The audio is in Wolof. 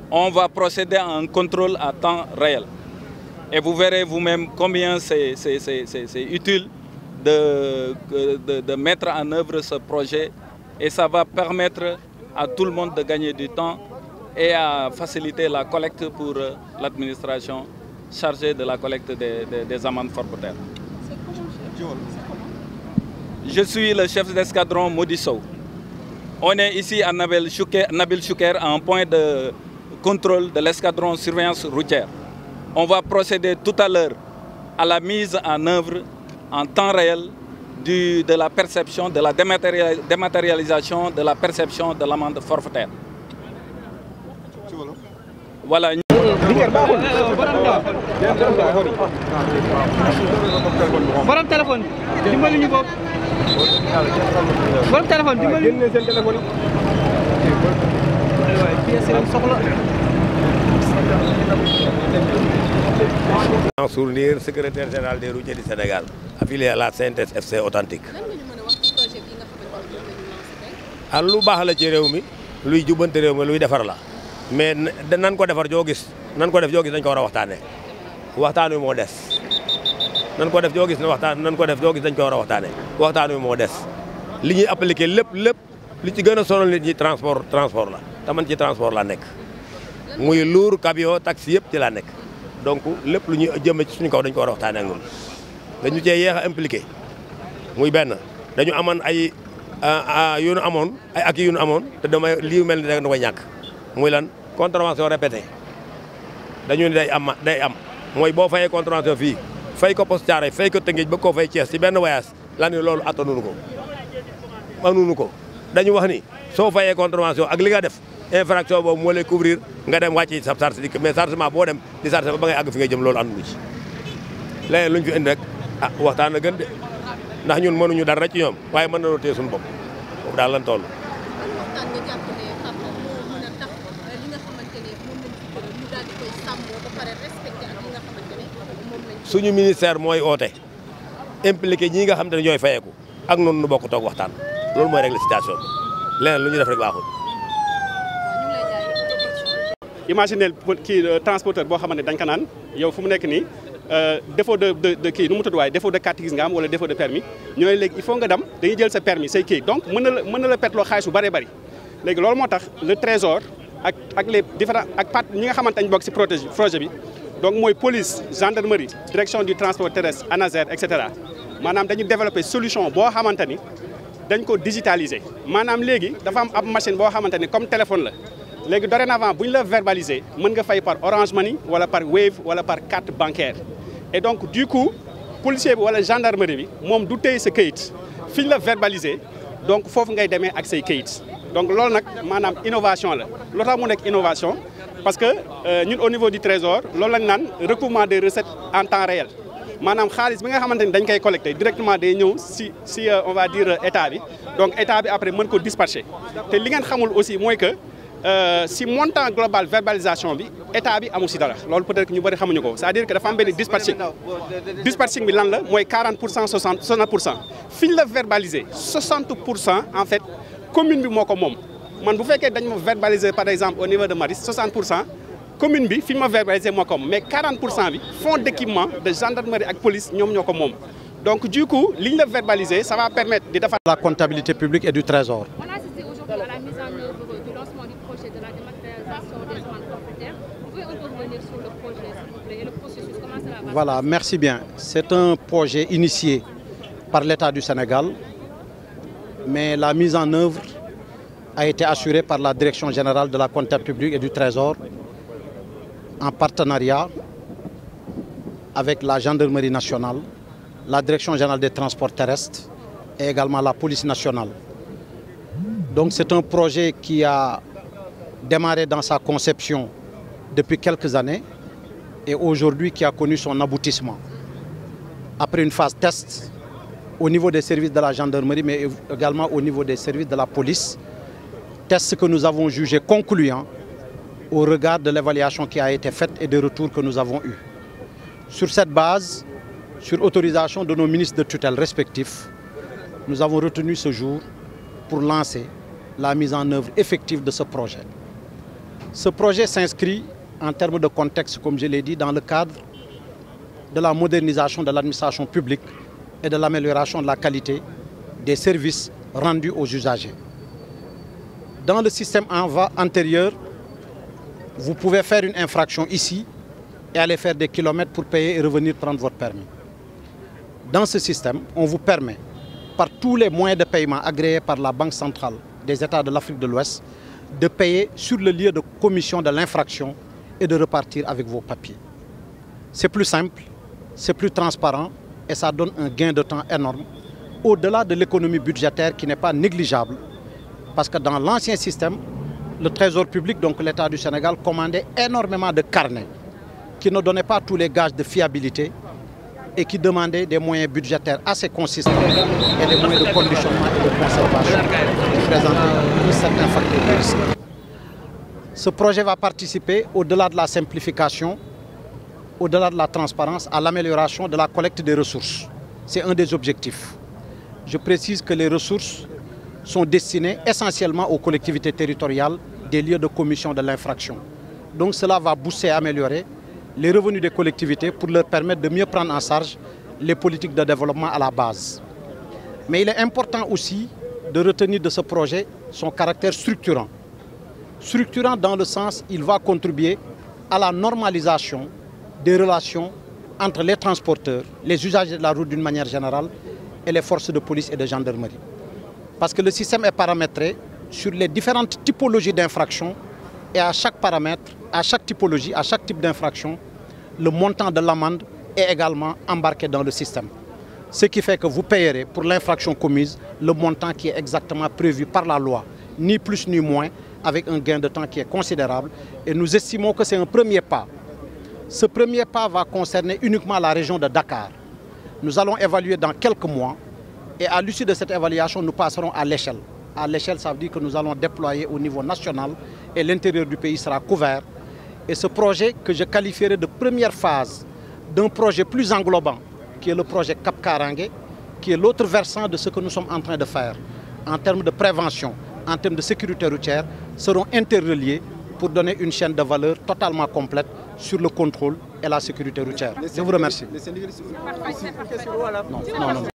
On va procéder à un contrôle à temps réel. Et vous verrez vous-même combien c'est utile de mettre en œuvre ce projet. Et ça va permettre à tout le monde de gagner du temps et à faciliter la collecte pour l'administration chargée de la collecte des amendes forfaitaires. Je suis le chef d'escadron Mody Sow. On est ici à Nabil Choucair, à un point de contrôle de l'escadron surveillance routière. On va procéder tout à l'heure à la mise en œuvre en temps réel de la perception, de la dématérialisation de la perception de l'amende forfaitaire. Voilà. Borom téléphone dimbali ñu bokk. Borom téléphone dimbali génne seen téléphone. Mansour Ndir, secrétaire général des routiers du Sénégal, affilié à la CNTS FC Authentique. ah lu baax la ci réew mi luy jubbante réew mi luy defar la mais nan ko defar joo gis nan ko def joo gis dañ ko war a waxtaanee waxtaan wi moo des nan ko def joo gis nan ko def joo gis dañ ko war a waxtaan wi moo des li ñuy appliqué lépp li ci gën a sonal nit ñi transport la te man ci transport laa nekk muy lourd camion taxi yëpp ci laa nekk donc lépp lu ñuy jëme ci suñu kaw dañ ko war a waxtaanee ak ñun dañu cee yéex a impliqué muy benn dañu amoon ay yu nu amoon ay acquis yu nu amoon te damay lii mel ni da koy ñàkk muy lan contravention répétée dañu ne day am mooy boo fayee contravention fii fay ko Poste Thiaroye fay ko Tëngéej ba koo fay Thiès ci benn voyage lan ni loolu attanuñu ko mënuñu ko dañu wax ni soo fayee contravention ak li nga def infraction boobu moo lay couvrir nga dem wàcc sa charge mais chargement boo dem di charge ba ngay àgg fi nga jëm loolu ànduñu ci leneen luñ fi indi rek waxtaan na gën de ndax ñun mënuñu dara ci ñoom waaye mën nañoo téye suñu bopp foofu daal lan toll. suñu ministère mooy oote impliqué ñi nga xam ne ñooy fayeeku ak noonu nu bokk toog waxtaan loolu mooy régler situation bi leneen lu ñu def rek baaxul. imaginez kii transporteur boo xamante ne dañ ko naan yow fu mu nekk nii défaut de kii nu mu tudd waaye défaut de carte grise nga am wala défaut de permis ñooy léegi il faut nga dem dañuy jël sa permis say kii donc mën na la perte loo xaalis bu bëree bëri léegi loolu moo tax le trésor ak les différents ak part ñi nga xamante dañ bokk si projet bi donc mooy police gendarmerie direction du transport terrestre ANASER et cetera maanaam dañu développer solution boo xamante ni dañ ko digitaliser maanaam léegi dafa am ab machine boo xamante ni comme téléphone la léegi dorénavant bu ñu la verbaliser mën nga fay par Orange Money wala par Wave wala par carte bancaire et donc du coup policier bi wala gendarmerie bi moom du téye sa këyit fi ñu la verbaliser donc foofu ngay demee ak say këyit donc loolu nag maanaam innovation la loo tax mu nekk innovation parce que ñun au niveau du trésor loolu lañ naan recouvrement des recettes en temps réel maanaam xaalis bi nga xamante ni dañ koy collecté directement day ñëw si on va dire état bi donc état bi après mën ko dispatcher te li ngeen xamul aussi mooy que si montant global verbalisation bi état bi amu si dara loolu peut-être que ñu bëri xamuñu ko c'est-à-dire que dafa am benn dispatching bi lan la mooy 40% 60% fi ñu la verbaliser 60% en fait commune bi moo ko moom man bu fekkee dañ ma verbaliser par exemple au niveau de Maris 60% commune bi fi ñu ma verbaliser moo ko moom mais 40% bi fonds d'équipement de gendarmerie ak police ñoom ñoo ko moom donc du coup li ñu la verbaliser ça va permettre di defar la comptabilité publique et du trésor. On a assisté aujourd'hui à la mise en œuvre du lancement du projet de la dématérialisation des amendes forfaitaires. Vous pouvez un peu revenir sur le projet, s'il vous plaît, et le processus, comment cela va? Voilà, merci bien. C'est un projet initié par l'État du Sénégal, mais la mise en œuvre a été assurée par la Direction générale de la comptabilité publique et du trésor en partenariat avec la Gendarmerie nationale, la Direction générale des transports terrestres et également la Police nationale. Donc c'est un projet qui a démarré dans sa conception depuis quelques années et aujourd'hui qui a connu son aboutissement. Après une phase test au niveau des services de la gendarmerie mais également au niveau des services de la police, test que nous avons jugé concluant au regard de l'évaluation qui a été faite et des retours que nous avons eus. Sur cette base, sur autorisation de nos ministres de tutelle respectifs, nous avons retenu ce jour pour lancer la mise en œuvre effective de ce projet. Ce projet s'inscrit en termes de contexte, comme je l'ai dit, dans le cadre de la modernisation de l'administration publique et de l'amélioration de la qualité des services rendus aux usagers. Dans le système antérieur, vous pouvez faire une infraction ici et aller faire des kilomètres pour payer et revenir prendre votre permis. Dans ce système, on vous permet, par tous les moyens de paiement agréés par la Banque centrale des États de l'Afrique de l'Ouest, de payer sur le lieu de commission de l'infraction et de repartir avec vos papiers. C'est plus simple, c'est plus transparent et ça donne un gain de temps énorme, au-delà de l'économie budgétaire qui n'est pas négligeable, parce que dans l'ancien système, le Trésor public, donc l'État du Sénégal, commandait énormément de carnets qui ne donnaient pas tous les gages de fiabilité et qui demandaient des moyens budgétaires assez consistants et des moyens de conditionnement et de conservation qui présentaient un certain facteur de risque. Ce projet va participer, au-delà de la simplification, au-delà de la transparence, à l'amélioration de la collecte des ressources. C'est un des objectifs. Je précise que les ressources sont destinées essentiellement aux collectivités territoriales des lieux de commission de l'infraction. Donc cela va booster et améliorer les revenus des collectivités pour leur permettre de mieux prendre en charge les politiques de développement à la base. Mais il est important aussi de retenir de ce projet son caractère structurant. Structurant dans le sens où il va contribuer à la normalisation des relations entre les transporteurs, les usagers de la route d'une manière générale et les forces de police et de gendarmerie. Parce que le système est paramétré sur les différentes typologies d'infractions et à chaque paramètre, à chaque typologie, à chaque type d'infraction, le montant de l'amende est également embarqué dans le système. Ce qui fait que vous payerez pour l'infraction commise le montant qui est exactement prévu par la loi, ni plus ni moins, avec un gain de temps qui est considérable. Et nous estimons que c'est un premier pas. Ce premier pas va concerner uniquement la région de Dakar. Nous allons évaluer dans quelques mois et à l'issue de cette évaluation, nous passerons à l'échelle. À l'échelle, ça veut dire que nous allons déployer au niveau national et l'intérieur du pays sera couvert. Et ce projet que je qualifierais de première phase d'un projet plus englobant, qui est le projet Cap Karangé, qui est l'autre versant de ce que nous sommes en train de faire en termes de prévention, en termes de sécurité routière, seront interreliés pour donner une chaîne de valeur totalement complète sur le contrôle et la sécurité routière. Je vous remercie. C'est parfait. Non.